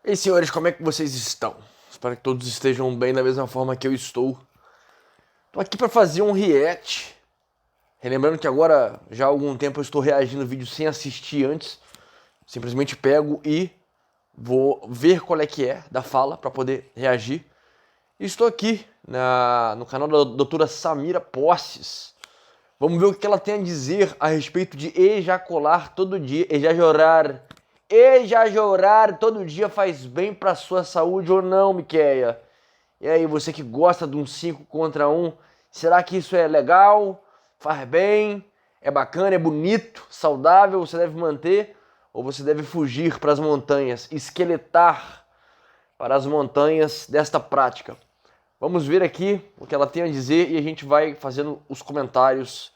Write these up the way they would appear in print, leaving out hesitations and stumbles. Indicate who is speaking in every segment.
Speaker 1: E aí, senhores, como é que vocês estão? Espero que todos estejam bem da mesma forma que eu estou. Tô aqui para fazer um react. Relembrando que agora, já há algum tempo, eu estou reagindo vídeo sem assistir antes. Simplesmente pego e vou ver qual é que é da fala para poder reagir. E estou aqui no canal da doutora Samira Posses. Vamos ver o que ela tem a dizer a respeito de ejacular todo dia, ejajorar. Ejajorar todo dia faz bem para sua saúde ou não, Miqueia? E aí, você que gosta de um 5 contra um, será que isso é legal? Faz bem? É bacana? É bonito? Saudável? Você deve manter? Ou você deve fugir para as montanhas, esqueletar para as montanhas desta prática? Vamos ver aqui o que ela tem a dizer e a gente vai fazendo os comentários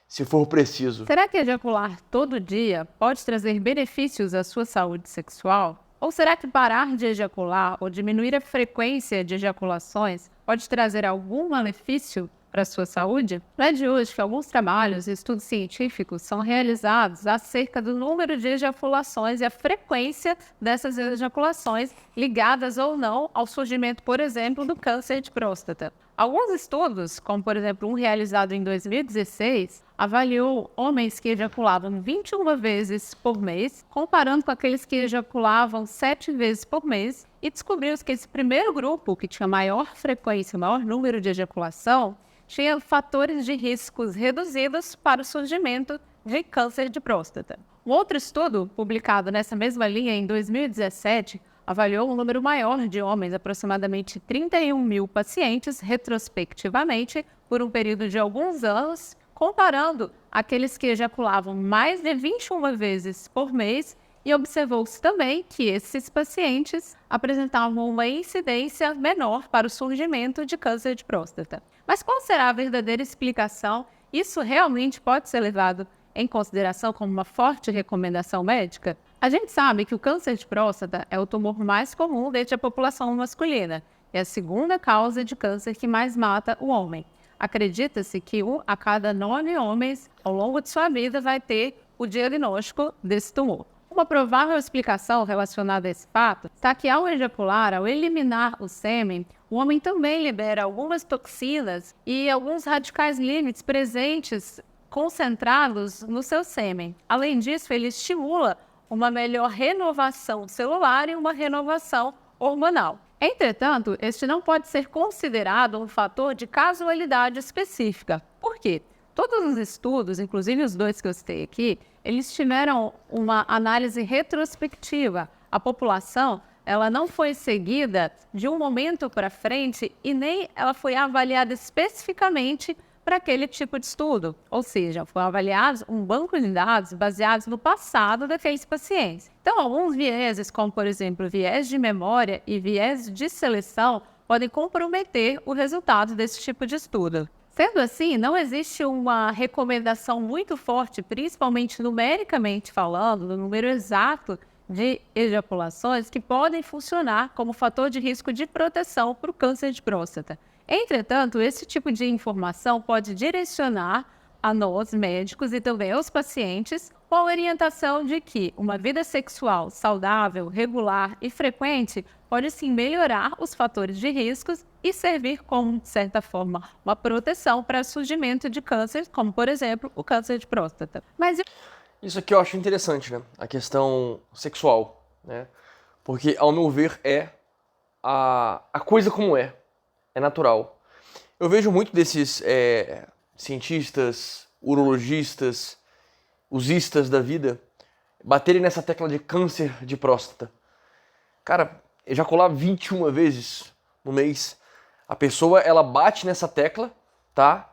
Speaker 1: se for preciso.
Speaker 2: Será que ejacular todo dia pode trazer benefícios à sua saúde sexual? Ou será que parar de ejacular ou diminuir a frequência de ejaculações pode trazer algum malefício para a sua saúde? Não é de hoje que alguns trabalhos e estudos científicos são realizados acerca do número de ejaculações e a frequência dessas ejaculações ligadas ou não ao surgimento, por exemplo, do câncer de próstata. Alguns estudos, como por exemplo um realizado em 2016, avaliou homens que ejaculavam 21 vezes por mês, comparando com aqueles que ejaculavam 7 vezes por mês, e descobriu que esse primeiro grupo, que tinha maior frequência, maior número de ejaculação, tinha fatores de riscos reduzidos para o surgimento de câncer de próstata. Um outro estudo, publicado nessa mesma linha em 2017, avaliou um número maior de homens, aproximadamente 31 mil pacientes, retrospectivamente, por um período de alguns anos, comparando aqueles que ejaculavam mais de 21 vezes por mês, e observou-se também que esses pacientes apresentavam uma incidência menor para o surgimento de câncer de próstata. Mas qual será a verdadeira explicação? Isso realmente pode ser levado em consideração como uma forte recomendação médica? A gente sabe que o câncer de próstata é o tumor mais comum dentre a população masculina e a segunda causa de câncer que mais mata o homem. Acredita-se que 1 a cada 9 homens, ao longo de sua vida, vai ter o diagnóstico desse tumor. Uma provável explicação relacionada a esse fato está que, ao ejacular, ao eliminar o sêmen, o homem também libera algumas toxinas e alguns radicais livres presentes concentrados no seu sêmen. Além disso, ele estimula uma melhor renovação celular e uma renovação hormonal. Entretanto, este não pode ser considerado um fator de casualidade específica. Por quê? Todos os estudos, inclusive os dois que eu citei aqui, eles tiveram uma análise retrospectiva. A população, ela não foi seguida de um momento para frente e nem ela foi avaliada especificamente para aquele tipo de estudo. Ou seja, foi avaliado um banco de dados baseados no passado daqueles pacientes. Então, alguns vieses, como por exemplo, viés de memória e viés de seleção, podem comprometer o resultado desse tipo de estudo. Sendo assim, não existe uma recomendação muito forte, principalmente numericamente falando, no número exato de ejaculações, que podem funcionar como fator de risco de proteção para o câncer de próstata. Entretanto, esse tipo de informação pode direcionar a nós, médicos, e também aos pacientes, com a orientação de que uma vida sexual saudável, regular e frequente pode sim melhorar os fatores de riscos e servir como, de certa forma, uma proteção para o surgimento de câncer, como, por exemplo, o câncer de próstata. Mas
Speaker 1: Isso aqui eu acho interessante, né? A questão sexual, né? Porque, ao meu ver, é a coisa como é. É natural. Eu vejo muito desses cientistas, urologistas, usistas da vida baterem nessa tecla de câncer de próstata. Cara, ejacular 21 vezes no mês, a pessoa ela bate nessa tecla, tá?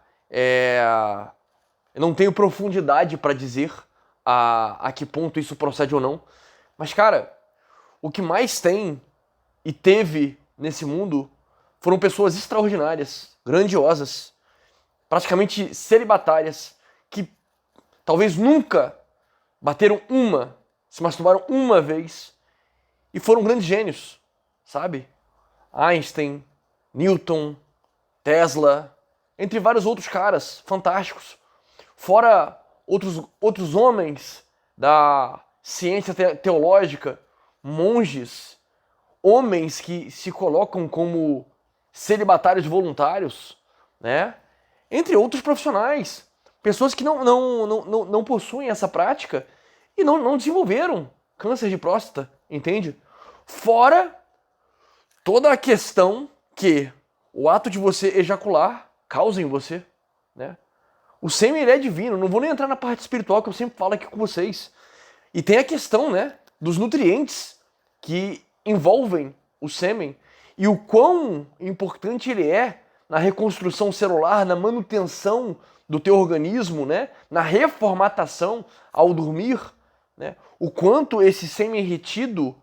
Speaker 1: Eu não tenho profundidade para dizer a que ponto isso procede ou não. Mas, cara, o que mais tem e teve nesse mundo foram pessoas extraordinárias, grandiosas, praticamente celibatárias, que talvez nunca bateram se masturbaram uma vez e foram grandes gênios, sabe? Einstein, Newton, Tesla, entre vários outros caras fantásticos. Fora outros homens da ciência teológica, monges, homens que se colocam como celibatários voluntários, né? Entre outros profissionais. Pessoas que não possuem essa prática e não desenvolveram câncer de próstata, entende? Fora toda a questão que o ato de você ejacular causa em você, né? O sêmen, ele é divino. Não vou nem entrar na parte espiritual que eu sempre falo aqui com vocês. E tem a questão, né, dos nutrientes que envolvem o sêmen e o quão importante ele é na reconstrução celular, na manutenção do teu organismo, né, na reformatação ao dormir, né? O quanto esse sêmen retido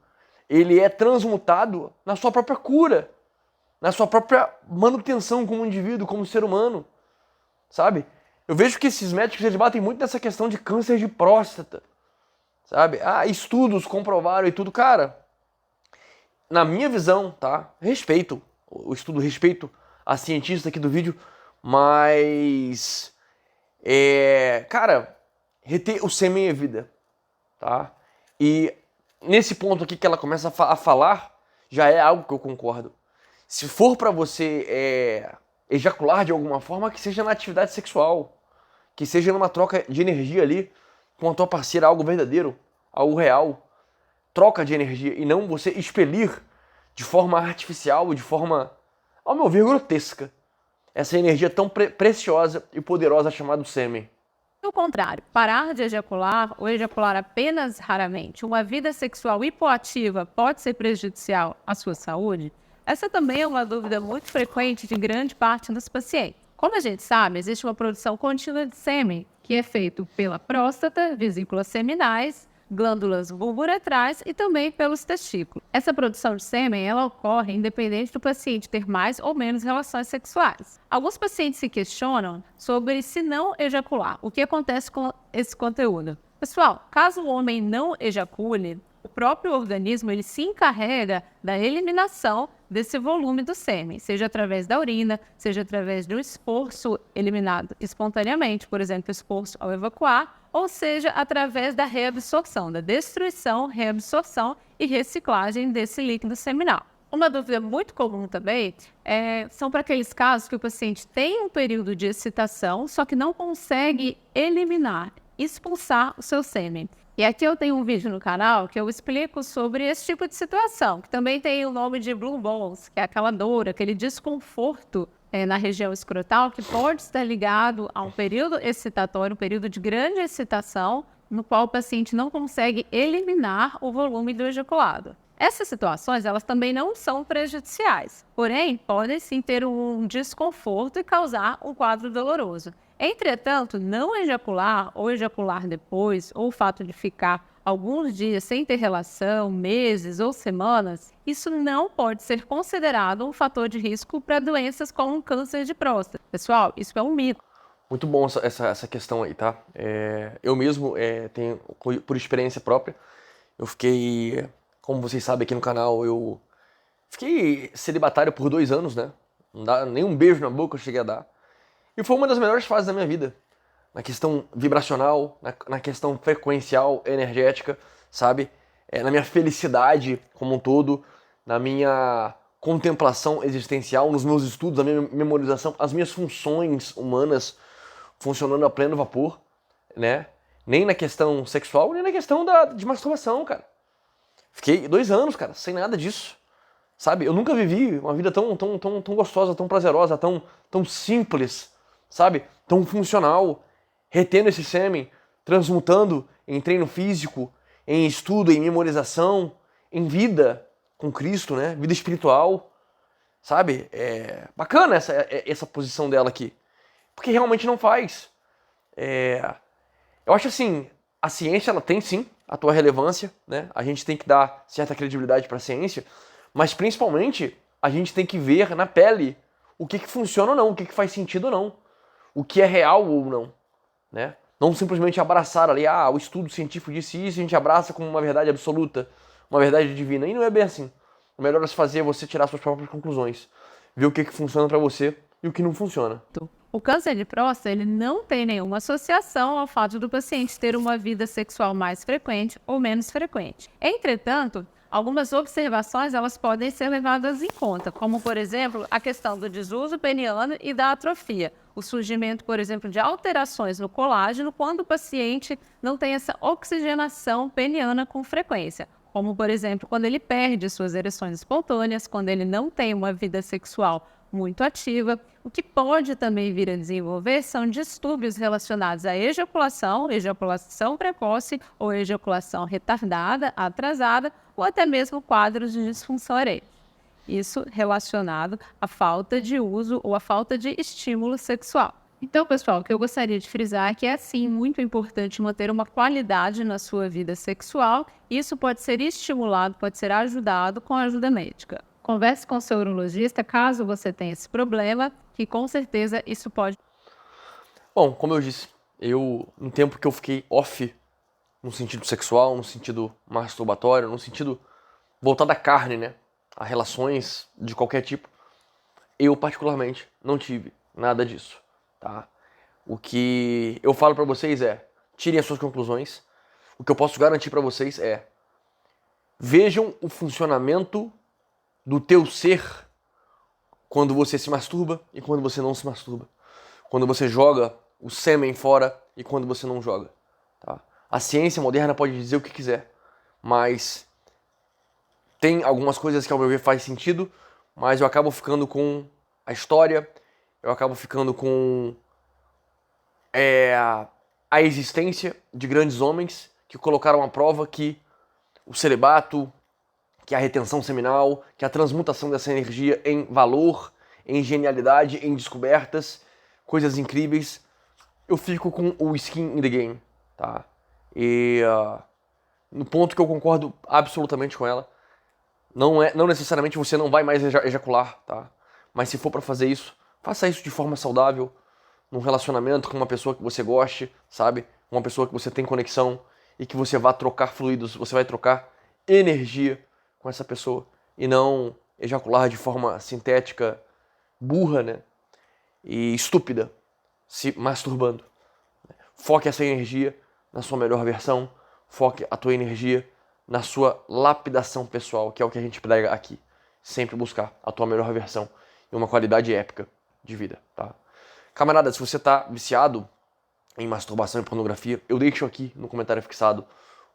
Speaker 1: ele é transmutado na sua própria cura, na sua própria manutenção como indivíduo, como ser humano, sabe? Eu vejo que esses médicos eles batem muito nessa questão de câncer de próstata, sabe? Ah, estudos comprovaram e tudo. Cara, na minha visão, tá? Respeito o estudo, respeito a cientista aqui do vídeo, mas... cara, reter o sêmen é vida, tá? E nesse ponto aqui que ela começa a falar, já é algo que eu concordo. Se for pra você ejacular de alguma forma, que seja na atividade sexual, que seja numa troca de energia ali com a tua parceira, algo verdadeiro, algo real. Troca de energia e não você expelir de forma artificial, de forma, ao meu ver, grotesca, essa energia tão preciosa e poderosa chamada sêmen.
Speaker 2: Pelo contrário, parar de ejacular ou ejacular apenas raramente, uma vida sexual hipoativa pode ser prejudicial à sua saúde? Essa também é uma dúvida muito frequente de grande parte dos pacientes. Como a gente sabe, existe uma produção contínua de sêmen, que é feito pela próstata, vesículas seminais, glândulas bulbouretrais e também pelos testículos. Essa produção de sêmen ela ocorre independente do paciente ter mais ou menos relações sexuais. Alguns pacientes se questionam sobre se não ejacular, o que acontece com esse conteúdo. Pessoal, caso o homem não ejacule, o próprio organismo ele se encarrega da eliminação desse volume do sêmen, seja através da urina, seja através do esforço eliminado espontaneamente, por exemplo, esforço ao evacuar, ou seja, através da reabsorção, da destruição, reabsorção e reciclagem desse líquido seminal. Uma dúvida muito comum também são para aqueles casos que o paciente tem um período de excitação, só que não consegue eliminar, expulsar o seu sêmen. E aqui eu tenho um vídeo no canal que eu explico sobre esse tipo de situação, que também tem o nome de blue balls, que é aquela dor, aquele desconforto na região escrotal, que pode estar ligado a um período excitatório, um período de grande excitação, no qual o paciente não consegue eliminar o volume do ejaculado. Essas situações, elas também não são prejudiciais, porém, podem sim ter um desconforto e causar um quadro doloroso. Entretanto, não ejacular ou ejacular depois, ou o fato de ficar alguns dias sem ter relação, meses ou semanas, isso não pode ser considerado um fator de risco para doenças como câncer de próstata. Pessoal, isso é um mito.
Speaker 1: Muito bom essa questão aí, tá? Eu mesmo tenho, por experiência própria, eu fiquei, como vocês sabem aqui no canal, eu fiquei celibatário por 2 anos, né? Não dá nem um beijo na boca eu cheguei a dar. E foi uma das melhores fases da minha vida. Na questão vibracional, na questão frequencial, energética, sabe? Na minha felicidade como um todo, na minha contemplação existencial, nos meus estudos, na minha memorização, as minhas funções humanas funcionando a pleno vapor, né? Nem na questão sexual, nem na questão de masturbação, cara. Fiquei 2 anos, cara, sem nada disso. Sabe? Eu nunca vivi uma vida tão gostosa, tão prazerosa, tão simples, sabe? Tão funcional, retendo esse sêmen, transmutando em treino físico, em estudo, em memorização, em vida com Cristo, né? Vida espiritual, sabe? Bacana essa posição dela aqui, porque realmente não faz. Eu acho assim, a ciência ela tem sim a tua relevância, né? A gente tem que dar certa credibilidade para a ciência, mas principalmente a gente tem que ver na pele o que funciona ou não, o que faz sentido ou não, o que é real ou não, né? Não simplesmente abraçar ali, o estudo científico disse isso, a gente abraça como uma verdade absoluta, uma verdade divina, e não é bem assim. O melhor a se fazer é você tirar suas próprias conclusões, ver o que funciona para você e o que não funciona.
Speaker 2: O câncer de próstata ele não tem nenhuma associação ao fato do paciente ter uma vida sexual mais frequente ou menos frequente. Entretanto, Algumas observações elas podem ser levadas em conta, como, por exemplo, a questão do desuso peniano e da atrofia. O surgimento, por exemplo, de alterações no colágeno quando o paciente não tem essa oxigenação peniana com frequência. Como, por exemplo, quando ele perde suas ereções espontâneas, quando ele não tem uma vida sexual muito ativa. O que pode também vir a desenvolver são distúrbios relacionados à ejaculação, ejaculação precoce ou ejaculação retardada, atrasada, ou até mesmo quadros de disfunção erétil. Isso relacionado à falta de uso ou à falta de estímulo sexual. Então, pessoal, o que eu gostaria de frisar é que é, sim, muito importante manter uma qualidade na sua vida sexual. Isso pode ser estimulado, pode ser ajudado com a ajuda médica. Converse com o seu urologista caso você tenha esse problema, que com certeza isso pode...
Speaker 1: Bom, como eu disse, no tempo que eu fiquei off, no sentido sexual, no sentido masturbatório, no sentido voltado à carne, né? A relações de qualquer tipo, eu particularmente não tive nada disso, tá? O que eu falo pra vocês é, tirem as suas conclusões. O que eu posso garantir pra vocês é, vejam o funcionamento do teu ser quando você se masturba e quando você não se masturba. Quando você joga o sêmen fora e quando você não joga, tá? A ciência moderna pode dizer o que quiser, mas tem algumas coisas que ao meu ver faz sentido, mas eu acabo ficando com a história, eu acabo ficando com a existência de grandes homens que colocaram à prova que o celibato, que a retenção seminal, que a transmutação dessa energia em valor, em genialidade, em descobertas, coisas incríveis. Eu fico com o skin in the game, tá? E no ponto que eu concordo absolutamente com ela, não necessariamente você não vai mais ejacular, tá? Mas se for pra fazer isso, faça isso de forma saudável, num relacionamento com uma pessoa que você goste, sabe? Uma pessoa que você tem conexão e que você vai trocar fluidos, você vai trocar energia com essa pessoa e não ejacular de forma sintética, burra, né? E estúpida, se masturbando. Foque essa energia na sua melhor versão, foque a tua energia na sua lapidação pessoal, que é o que a gente prega aqui. Sempre buscar a tua melhor versão e uma qualidade épica de vida, tá? Camarada, se você tá viciado em masturbação e pornografia, eu deixo aqui no comentário fixado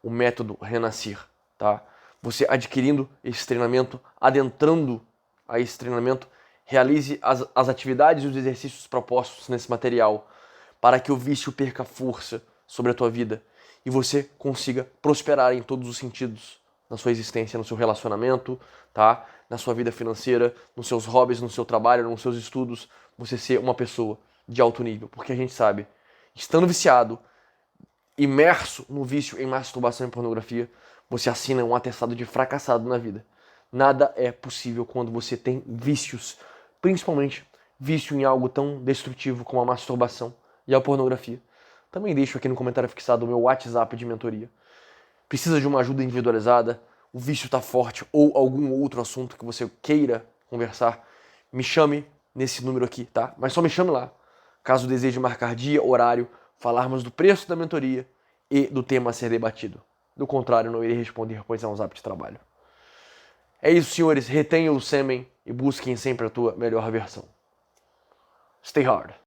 Speaker 1: o método Renascer, tá? Você adquirindo esse treinamento, adentrando a esse treinamento, realize as atividades e os exercícios propostos nesse material para que o vício perca força sobre a tua vida e você consiga prosperar em todos os sentidos na sua existência, no seu relacionamento, tá? Na sua vida financeira, nos seus hobbies, no seu trabalho, nos seus estudos, você ser uma pessoa de alto nível, porque a gente sabe, estando viciado, imerso no vício em masturbação e pornografia, você assina um atestado de fracassado na vida. Nada é possível quando você tem vícios, principalmente vício em algo tão destrutivo como a masturbação e a pornografia. Também deixo aqui no comentário fixado o meu WhatsApp de mentoria. Precisa de uma ajuda individualizada, o vício está forte ou algum outro assunto que você queira conversar, me chame nesse número aqui, tá? Mas só me chame lá, caso deseje marcar dia, horário, falarmos do preço da mentoria e do tema a ser debatido. Do contrário, não irei responder, pois é um zap de trabalho. É isso, senhores. Retenham o sêmen e busquem sempre a tua melhor versão. Stay hard.